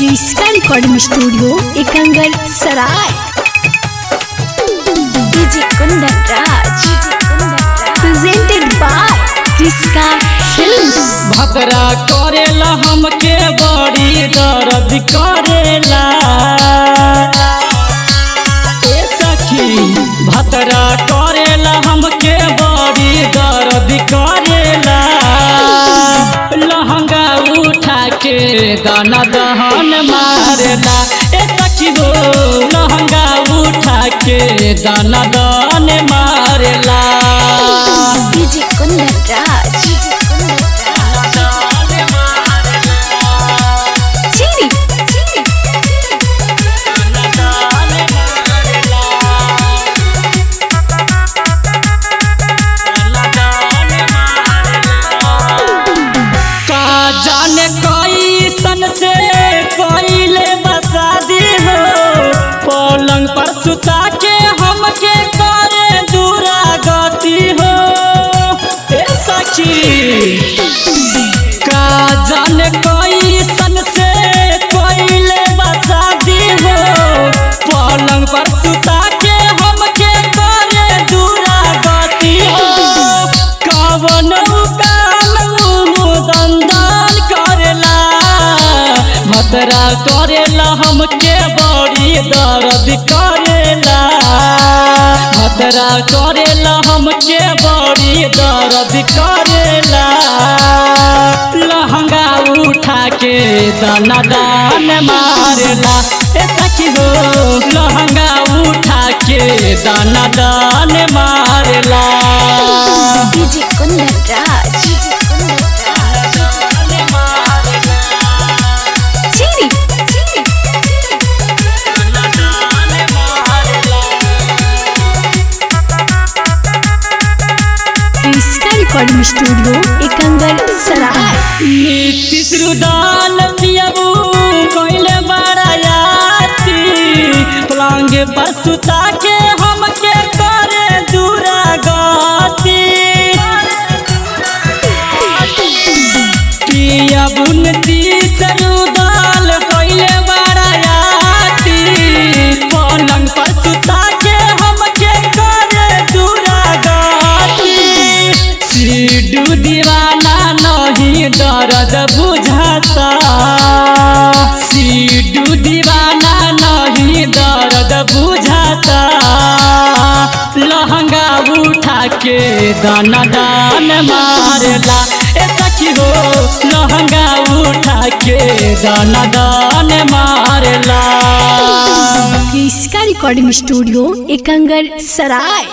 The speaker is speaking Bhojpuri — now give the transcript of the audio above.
इसका recording studio Ekangar Sarai. DJ Kundan Raj presented by किसका फिल्म्स। भतरा करेला हमके बड़ी दर्द करेला ए सखी, भतरा करेला हमके बड़ी दर्द करेला। लहंगा उठा के दाना दहन मारेला ए सखी हो, लहंगा उठा के दाना दहन मारेला। डीजे कुंदन राज जाने कैसन से कोइले बसादी हो, पलंग पर सुता के हमके करे दूरा गति हो ए सखी। का जाने कैसन से कोइले बसादी हो, पलंग पर सुता के हमके करे दूरा गति हो। कवन भतरा करेला हमके बड़ी दर्द करेला, भतरा करेला हमके बड़ी दर्द करेला। लहंगा उठा के दाना दान मारेला ए सखी हो, लहंगा उठा के दाना दान मारेला। डीजे कुंदन राज रिकॉर्डिंग स्टूडियो एकंगर सराय। नीतीश रुदाल पियबू कोइले बड़ायाती, पलंग पर सुता के हमके करे दूरा गति। पियबू नीतीश रुदाल कोइले बड़ायाती, पलंग पर सुता के हमके करे दूरा गति। सिद्धू दीवाना नहीं दर्द बुझाता, सिद्धू दीवाना नहीं दर्द बुझाता। लहंगा उठा के दाना दान मारेला ए सखी हो, लहंगा उठा के दाना दान मारेला। इसका रिकॉर्डिंग स्टूडियो एकंगर सराय।